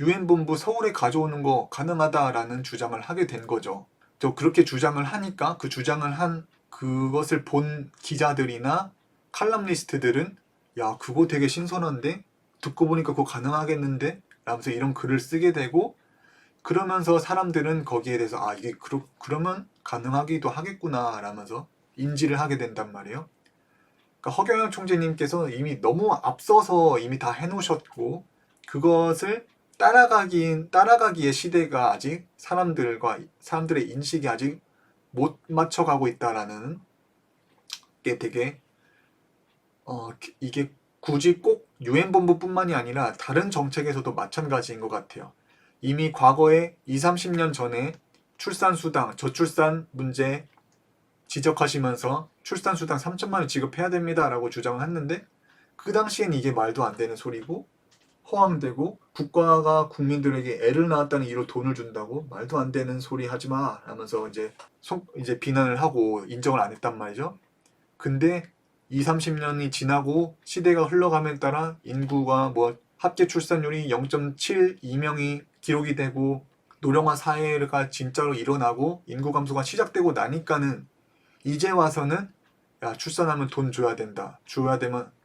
UN 본부 서울에 가져오는 거 가능하다라는 주장을 하게 된 거죠. 또 그렇게 주장을 하니까 그 주장을 한 그것을 본 기자들이나 칼럼니스트들은 야 그거 되게 신선한데 듣고 보니까 그거 가능하겠는데 라면서 이런 글을 쓰게 되고, 그러면서 사람들은 거기에 대해서 아 이게 그러면 가능하기도 하겠구나 라면서 인지를 하게 된단 말이에요. 그러니까 허경영 총재님께서 이미 너무 앞서서 이미 다 해놓으셨고, 그것을 따라가기의 시대가 아직 사람들의 인식이 아직 못 맞춰가고 있다라는 게 되게 이게 굳이 꼭 유엔 본부뿐만이 아니라 다른 정책에서도 마찬가지인 것 같아요. 이미 과거에 20, 30년 전에 출산수당, 저출산 문제 지적하시면서 출산수당 3천만 원 지급해야 됩니다라고 주장을 했는데 그 당시엔 이게 말도 안 되는 소리고 허황되고 국가가 국민들에게 애를 낳았다는 이유로 돈을 준다고 말도 안 되는 소리 하지 마 하면서 이제 비난을 하고 인정을 안 했단 말이죠. 근데 20, 30년이 지나고 시대가 흘러감에 따라 인구가 뭐 합계 출산율이 0.72명이 기록이 되고 노령화 사회가 진짜로 일어나고 인구 감소가 시작되고 나니까는 이제 와서는 야 출산하면 돈 줘야 된다.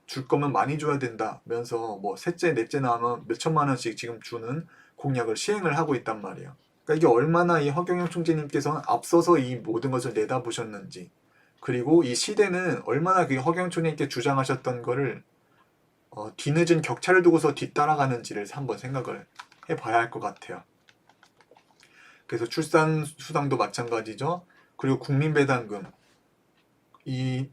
줄 거면 많이 줘야 된다. 면서 뭐 셋째, 넷째 나오면 몇 천만 원씩 지금 주는 공약을 시행을 하고 있단 말이에요. 그러니까 이게 얼마나 이 허경영 총재님께서는 앞서서 이 모든 것을 내다보셨는지 그리고 이 시대는 얼마나 그 허경영 총재님께 주장하셨던 거를 뒤늦은 격차를 두고서 뒤따라가는지를 한번 생각을 해봐야 할 것 같아요. 그래서 출산 수당도 마찬가지죠. 그리고 국민배당금 이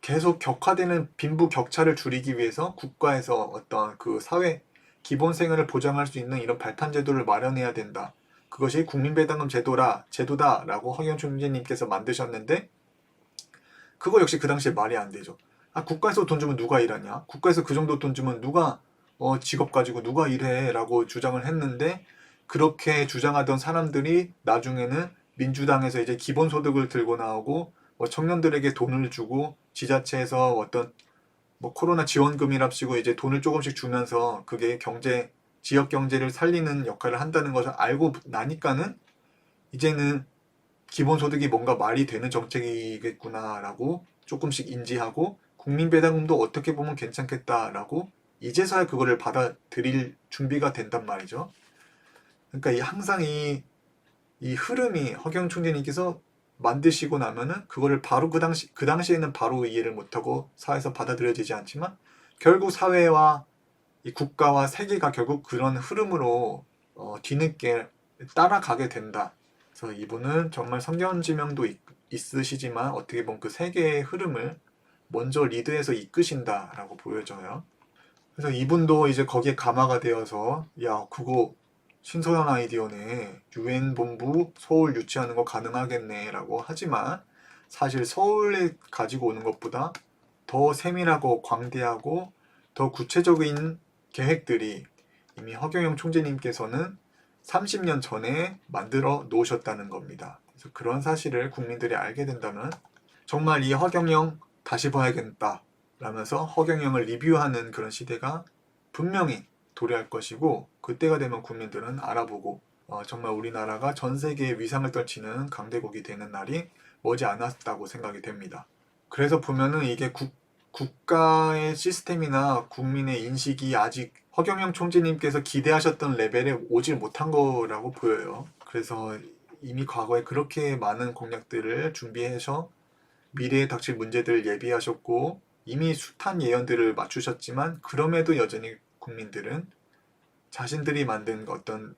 계속 격화되는 빈부 격차를 줄이기 위해서 국가에서 어떤 그 사회 기본 생활을 보장할 수 있는 이런 발판 제도를 마련해야 된다. 그것이 국민배당금 제도다라고 허경영 총재님께서 만드셨는데 그거 역시 그 당시에 말이 안 되죠. 아, 국가에서 돈 주면 누가 일하냐? 국가에서 그 정도 돈 주면 누가 직업 가지고 누가 일해? 라고 주장을 했는데 그렇게 주장하던 사람들이 나중에는 민주당에서 이제 기본소득을 들고 나오고 청년들에게 돈을 주고 지자체에서 어떤 코로나 지원금이랍시고 이제 돈을 조금씩 주면서 그게 지역 경제를 살리는 역할을 한다는 것을 알고 나니까는 이제는 기본소득이 뭔가 말이 되는 정책이겠구나라고 조금씩 인지하고 국민배당금도 어떻게 보면 괜찮겠다라고 이제서야 그거를 받아들일 준비가 된단 말이죠. 그러니까 항상 이 흐름이 허경영 총재님께서 만드시고 나면은 그거를 바로 그 당시에는 바로 이해를 못하고 사회에서 받아들여지지 않지만 결국 사회와 이 국가와 세계가 결국 그런 흐름으로 뒤늦게 따라가게 된다. 그래서 이분은 정말 성견지명도 있으시지만 어떻게 보면 그 세계의 흐름을 먼저 리드해서 이끄신다라고 보여져요. 그래서 이분도 이제 거기에 감화가 되어서 야 그거 신선한 아이디어네. 유엔 본부 서울 유치하는 거 가능하겠네 라고 하지만 사실 서울에 가지고 오는 것보다 더 세밀하고 광대하고 더 구체적인 계획들이 이미 허경영 총재님께서는 30년 전에 만들어 놓으셨다는 겁니다. 그래서 그런 사실을 국민들이 알게 된다면 정말 이 허경영 다시 봐야겠다 라면서 허경영을 리뷰하는 그런 시대가 분명히 도래할 것이고 그때가 되면 국민들은 알아보고 정말 우리나라가 전 세계에 위상을 떨치는 강대국이 되는 날이 머지 않았다고 생각이 됩니다. 그래서 보면은 이게 국가의 시스템이나 국민의 인식이 아직 허경영 총재님께서 기대하셨던 레벨에 오질 못한 거라고 보여요. 그래서 이미 과거에 그렇게 많은 공약들을 준비해서 미래에 닥칠 문제들을 예비하셨고 이미 숱한 예언들을 맞추셨지만 그럼에도 여전히 국민들은 자신들이 만든 어떤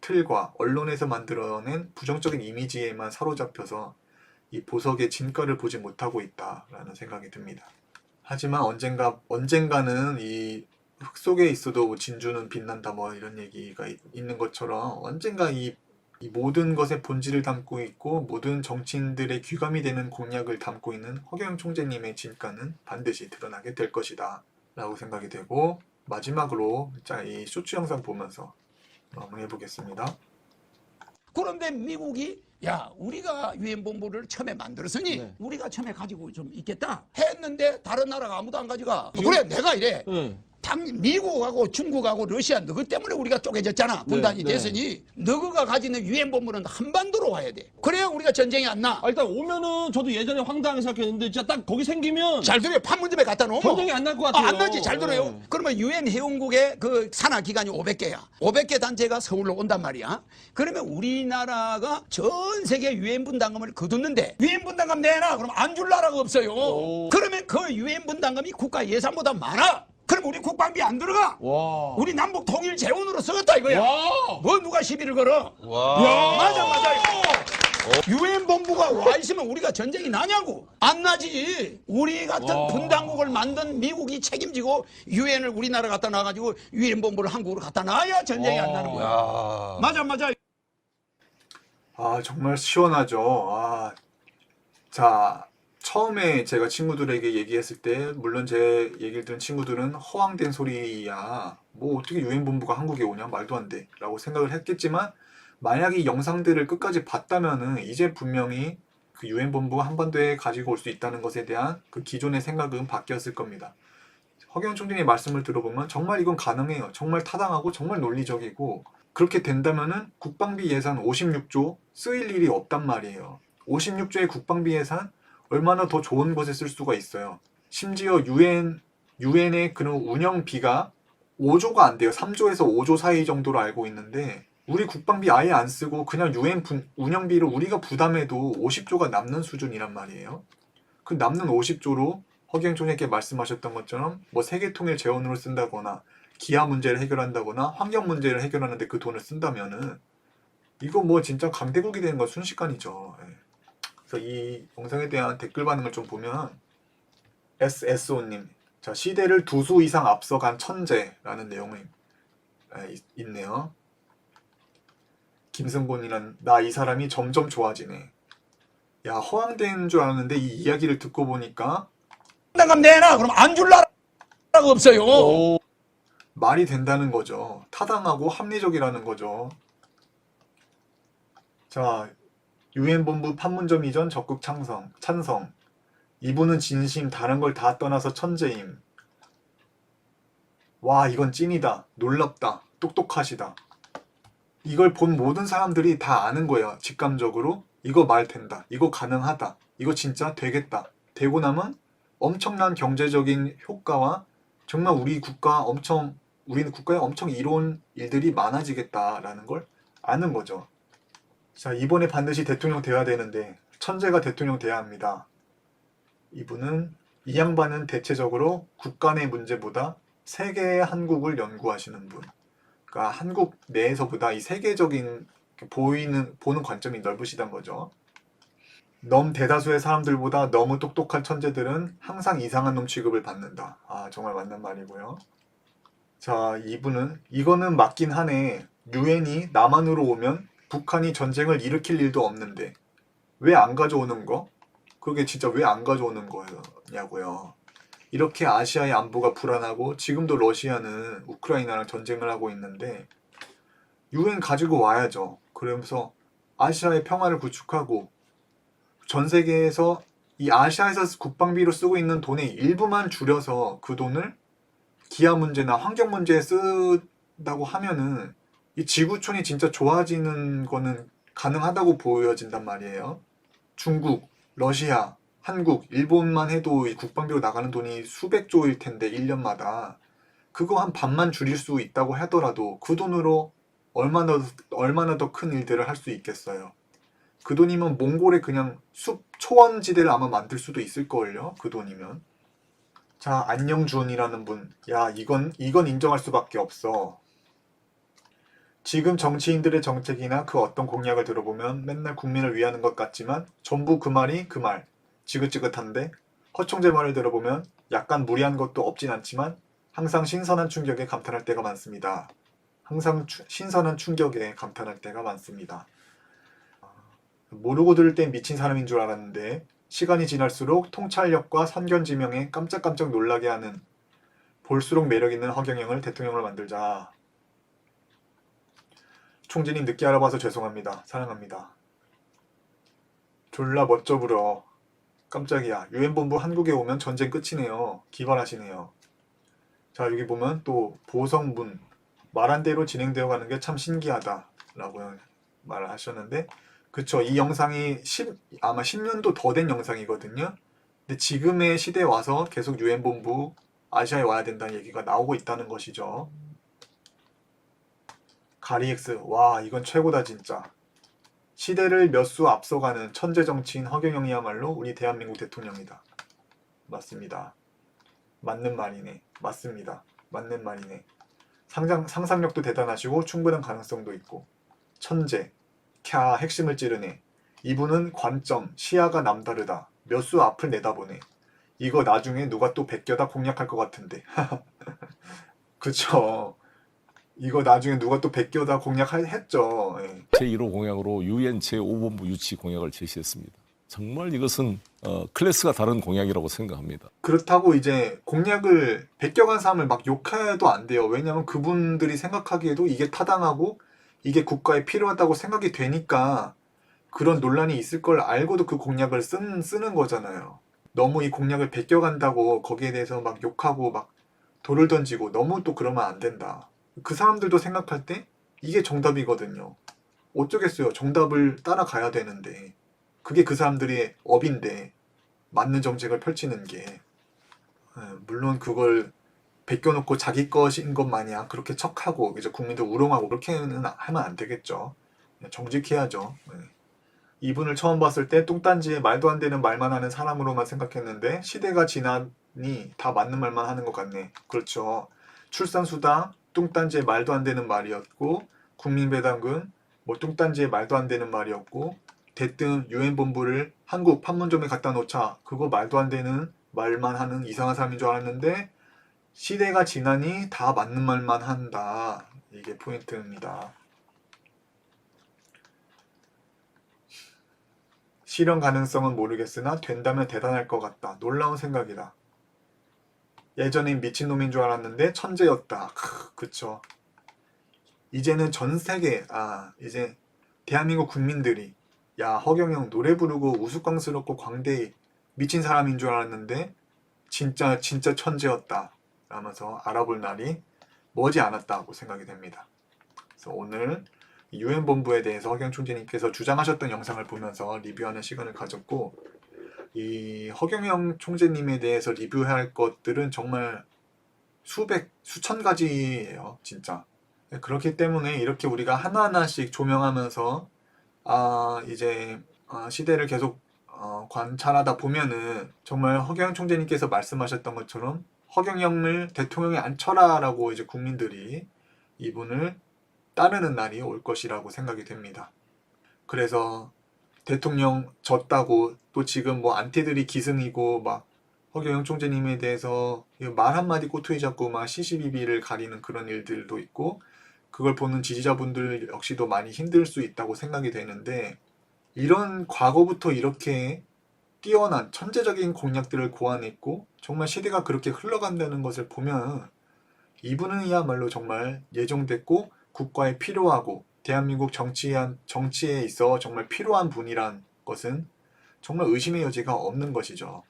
틀과 언론에서 만들어낸 부정적인 이미지에만 사로잡혀서 이 보석의 진가를 보지 못하고 있다라는 생각이 듭니다. 하지만 언젠가는 이 흙 속에 있어도 진주는 빛난다 이런 얘기가 있는 것처럼 언젠가 이 모든 것의 본질을 담고 있고 모든 정치인들의 귀감이 되는 공약을 담고 있는 허경영 총재님의 진가는 반드시 드러나게 될 것이다 라고 생각이 되고 마지막으로 이 쇼츠 영상 보면서 마무리해보겠습니다. 그런데 미국이 우리가 유엔 본부를 처음에 만들었으니 우리가 처음에 가지고 좀 있겠다 했는데 다른 나라가 아무도 안 가져가. 그래 내가 이래. 미국하고 중국하고 러시아 너그 때문에 우리가 쪼개졌잖아. 분단이 됐으니 너그가 가지는 유엔 본부는 한반도로 와야 돼. 그래야 우리가 전쟁이 안 나. 일단 오면은 저도 예전에 황당하게 생각했는데 진짜 딱 거기 생기면 잘 들어요. 판문점에 갖다 놓으면 전쟁이 안 날 것 같아요. 안 나지. 잘 들어요. 그러면 유엔 회원국의 그 산하 기관이 500개야. 500개 단체가 서울로 온단 말이야. 그러면 우리나라가 전 세계 유엔 분담금을 거뒀는데 유엔 분담금 내놔. 그럼 안 줄 나라가 없어요. 그러면 그 유엔 분담금이 국가 예산보다 많아. 그럼 우리 국방비 안 들어가. 우리 남북 통일 재원으로 쓰겠다 이거야. 뭐 누가 시비를 걸어. 맞아. 유엔 본부가 와 있으면 우리가 전쟁이 나냐고. 안 나지. 우리 같은 분당국을 만든 미국이 책임지고 유엔을 우리나라 갖다 놔가지고 유엔 본부를 한국으로 갖다 놔야 전쟁이 안 나는 거야. 맞아. 아, 정말 시원하죠. 자, 처음에 제가 친구들에게 얘기했을 때, 물론 제 얘기를 들은 친구들은 허황된 소리야. 뭐 어떻게 유엔 본부가 한국에 오냐? 말도 안 돼. 라고 생각을 했겠지만, 만약 이 영상들을 끝까지 봤다면은 이제 분명히 그 유엔 본부가 한반도에 가지고 올 수 있다는 것에 대한 그 기존의 생각은 바뀌었을 겁니다. 허경영 총리의 말씀을 들어보면 정말 이건 가능해요. 정말 타당하고 정말 논리적이고, 그렇게 된다면은 국방비 예산 56조 쓰일 일이 없단 말이에요. 56조의 국방비 예산 얼마나 더 좋은 것에 쓸 수가 있어요. 심지어 유엔의 그런 운영비가 5조가 안 돼요. 3조에서 5조 사이 정도로 알고 있는데, 우리 국방비 아예 안 쓰고 그냥 유엔 운영비를 우리가 부담해도 50조가 남는 수준이란 말이에요. 그 남는 50조로 허경영 총리께 말씀하셨던 것처럼 뭐 세계통일 재원으로 쓴다거나 기아 문제를 해결한다거나 환경 문제를 해결하는데 그 돈을 쓴다면은 이거 뭐 진짜 강대국이 되는 건 순식간이죠. 그래서 이 영상에 대한 댓글 반응을 좀 보면 SSO님, 자, 시대를 두 수 이상 앞서간 천재라는 내용이 있네요. 김승곤이란 나 이 사람이 점점 좋아지네. 야, 허황된 줄 알았는데 이 이야기를 듣고 보니까 가면 되나? 그럼 안 줄 나라가 없어요. 말이 된다는 거죠. 타당하고 합리적이라는 거죠. 자, 유엔 본부 판문점 이전 적극 찬성. 이분은 진심, 다른 걸 다 떠나서 천재임. 와, 이건 찐이다. 놀랍다. 똑똑하시다. 이걸 본 모든 사람들이 다 아는 거예요. 직감적으로. 이거 말 된다. 이거 가능하다. 이거 진짜 되겠다. 되고 나면 엄청난 경제적인 효과와 정말 우리는 국가에 엄청 이로운 일들이 많아지겠다라는 걸 아는 거죠. 자, 이번에 반드시 대통령 돼야 되는데 천재가 대통령 돼야 합니다. 이 양반은 대체적으로 국가 내 문제보다 세계의 한국을 연구하시는 분. 그러니까 한국 내에서보다 이 세계적인 보는 관점이 넓으시단 거죠. 대다수의 사람들보다 너무 똑똑한 천재들은 항상 이상한 놈 취급을 받는다. 정말 맞는 말이고요. 자, 이거는 맞긴 하네. 유엔이 남한으로 오면 북한이 전쟁을 일으킬 일도 없는데 왜 안 가져오는 거? 그게 진짜 왜 안 가져오는 거냐고요. 이렇게 아시아의 안보가 불안하고 지금도 러시아는 우크라이나랑 전쟁을 하고 있는데 유엔 가지고 와야죠. 그러면서 아시아의 평화를 구축하고 전 세계에서 이 아시아에서 국방비로 쓰고 있는 돈의 일부만 줄여서 그 돈을 기아 문제나 환경 문제에 쓴다고 하면은 이 지구촌이 진짜 좋아지는 거는 가능하다고 보여진단 말이에요. 중국, 러시아, 한국, 일본만 해도 이 국방비로 나가는 돈이 수백조일 텐데 1년마다 그거 한 반만 줄일 수 있다고 하더라도 그 돈으로 얼마나 더 큰 일들을 할 수 있겠어요. 그 돈이면 몽골에 그냥 초원지대를 아마 만들 수도 있을걸요. 그 돈이면. 자, 안녕준이라는 분. 야, 이건 인정할 수밖에 없어. 지금 정치인들의 정책이나 그 어떤 공약을 들어보면 맨날 국민을 위하는 것 같지만 전부 그 말이 그 말. 지긋지긋한데 허총재 말을 들어보면 약간 무리한 것도 없진 않지만 항상 신선한 충격에 감탄할 때가 많습니다. 모르고 들을 땐 미친 사람인 줄 알았는데 시간이 지날수록 통찰력과 선견지명에 깜짝깜짝 놀라게 하는 볼수록 매력있는 허경영을 대통령으로 만들자. 총재님 늦게 알아봐서 죄송합니다. 사랑합니다. 졸라 멋져 불어. 깜짝이야. 유엔본부 한국에 오면 전쟁 끝이네요. 기발하시네요. 자, 여기 보면 또 보성문 말한 대로 진행되어 가는 게 참 신기하다 라고 말을 하셨는데 그쵸. 이 영상이 아마 10년도 더 된 영상이거든요. 근데 지금의 시대에 와서 계속 유엔본부 아시아에 와야 된다는 얘기가 나오고 있다는 것이죠. 가리엑스. 와, 이건 최고다 진짜. 시대를 몇 수 앞서가는 천재 정치인 허경영이야말로 우리 대한민국 대통령이다. 맞습니다. 맞는 말이네. 맞습니다. 맞는 말이네. 상상력도 대단하시고 충분한 가능성도 있고 천재. 핵심을 찌르네. 이분은 관점, 시야가 남다르다. 몇 수 앞을 내다보네. 이거 나중에 누가 또 베껴다 공략할 것 같은데. 그쵸. 이거 나중에 누가 또 베껴다 공략했죠. 예. 제1호 공약으로 유엔 제5본부 유치 공약을 제시했습니다. 정말 이것은 클래스가 다른 공약이라고 생각합니다. 그렇다고 이제 공약을 베껴간 사람을 막 욕해도 안 돼요. 왜냐하면 그분들이 생각하기에도 이게 타당하고 이게 국가에 필요하다고 생각이 되니까 그런 논란이 있을 걸 알고도 그 공약을 쓰는 거잖아요. 너무 이 공약을 베껴간다고 거기에 대해서 막 욕하고 막 돌을 던지고 너무 또 그러면 안 된다. 그 사람들도 생각할 때 이게 정답이거든요. 어쩌겠어요. 정답을 따라가야 되는데 그게 그 사람들의 업인데 맞는 정책을 펼치는 게 물론 그걸 베껴놓고 자기 것인 것 마냥 그렇게 척하고 이제 국민들 우롱하고 그렇게는 하면 안 되겠죠. 정직해야죠. 이분을 처음 봤을 때 뚱딴지에 말도 안 되는 말만 하는 사람으로만 생각했는데 시대가 지나니 다 맞는 말만 하는 것 같네. 그렇죠. 출산수당 뚱딴지에 말도 안 되는 말이었고 국민배당금 뭐 뚱딴지에 말도 안 되는 말이었고 대뜸 유엔 본부를 한국 판문점에 갖다 놓자 그거 말도 안 되는 말만 하는 이상한 사람인 줄 알았는데 시대가 지나니 다 맞는 말만 한다. 이게 포인트입니다. 실현 가능성은 모르겠으나 된다면 대단할 것 같다. 놀라운 생각이다. 예전엔 미친놈인 줄 알았는데 천재였다. 그쵸. 이제는 전 세계 이제 대한민국 국민들이 야 허경영 노래 부르고 우스꽝스럽고 광대히 미친 사람인 줄 알았는데 진짜 천재였다 라면서 알아볼 날이 머지 않았다고 생각이 됩니다. 그래서 오늘 유엔 본부에 대해서 허경영 총재님께서 주장하셨던 영상을 보면서 리뷰하는 시간을 가졌고 이 허경영 총재님에 대해서 리뷰할 것들은 정말 수천 가지예요. 진짜. 그렇기 때문에 이렇게 우리가 하나하나씩 조명하면서 이제 시대를 계속 관찰하다 보면은 정말 허경영 총재님께서 말씀하셨던 것처럼 허경영을 대통령에 앉혀라 라고 이제 국민들이 이분을 따르는 날이 올 것이라고 생각이 됩니다. 그래서 대통령 졌다고 또 지금 뭐 안티들이 기승이고 막 허경영 총재님에 대해서 말 한마디 꼬투리 잡고 막 시시비비를 가리는 그런 일들도 있고 그걸 보는 지지자분들 역시도 많이 힘들 수 있다고 생각이 되는데 이런 과거부터 이렇게 뛰어난 천재적인 공약들을 고안했고 정말 시대가 그렇게 흘러간다는 것을 보면 이분은야말로 정말 예정됐고 국가에 필요하고 대한민국 정치에 있어 정말 필요한 분이란 것은 정말 의심의 여지가 없는 것이죠.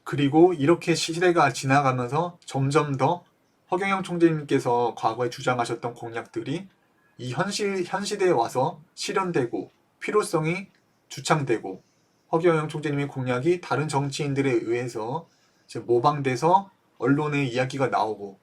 그리고 이렇게 시대가 지나가면서 점점 더 허경영 총재님께서 과거에 주장하셨던 공약들이 이 현 시대에 와서 실현되고 필요성이 주창되고 허경영 총재님의 공약이 다른 정치인들에 의해서 이제 모방돼서 언론에 이야기가 나오고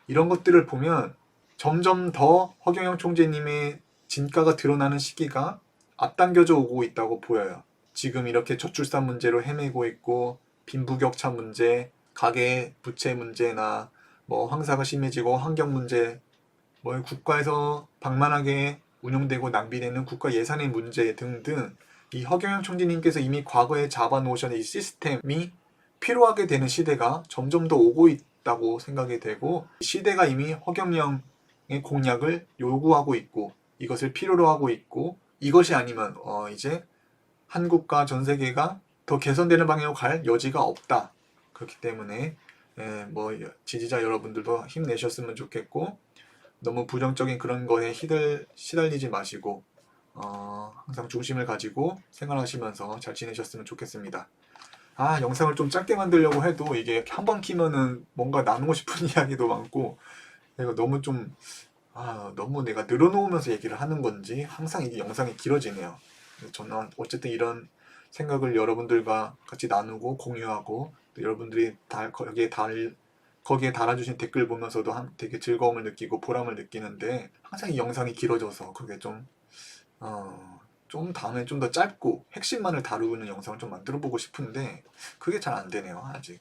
이런 것들을 보면 점점 더 허경영 총재님의 진가가 드러나는 시기가 앞당겨져 오고 있다고 보여요. 지금 이렇게 저출산 문제로 헤매고 있고 빈부격차 문제, 가계 부채 문제나 뭐 황사가 심해지고 환경 문제, 뭐 국가에서 방만하게 운용되고 낭비되는 국가 예산의 문제 등등 이 허경영 총재님께서 이미 과거에 잡아놓으신 이 시스템이 필요하게 되는 시대가 점점 더 오고 있다고 생각이 되고 시대가 이미 허경영의 공약을 요구하고 있고 이것을 필요로 하고 있고 이것이 아니면 이제 한국과 전 세계가 더 개선되는 방향으로 갈 여지가 없다. 그렇기 때문에 뭐 지지자 여러분들도 힘내셨으면 좋겠고 너무 부정적인 그런 거에 시달리지 마시고 항상 중심을 가지고 생활하시면서 잘 지내셨으면 좋겠습니다. 영상을 좀 짧게 만들려고 해도 이게 한 번 키면은 뭔가 나누고 싶은 이야기도 많고 내가 너무 좀 너무 내가 늘어놓으면서 얘기를 하는 건지 항상 이게 영상이 길어지네요. 저는 어쨌든 이런 생각을 여러분들과 같이 나누고 공유하고 또 여러분들이 거기에 달아주신 댓글 보면서도 되게 즐거움을 느끼고 보람을 느끼는데 항상 이 영상이 길어져서 그게 좀 다음에 좀 더 짧고 핵심만을 다루는 영상을 좀 만들어 보고 싶은데 그게 잘 안 되네요 아직.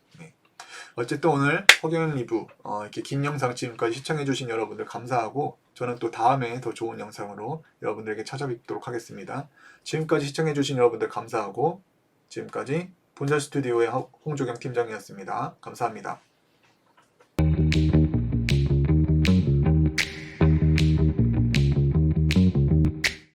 어쨌든 오늘 허경영 리뷰 이렇게 긴 영상 지금까지 시청해주신 여러분들 감사하고 저는 또 다음에 더 좋은 영상으로 여러분들에게 찾아뵙도록 하겠습니다. 지금까지 시청해주신 여러분들 감사하고 지금까지 본자 스튜디오의 홍조경 팀장이었습니다. 감사합니다.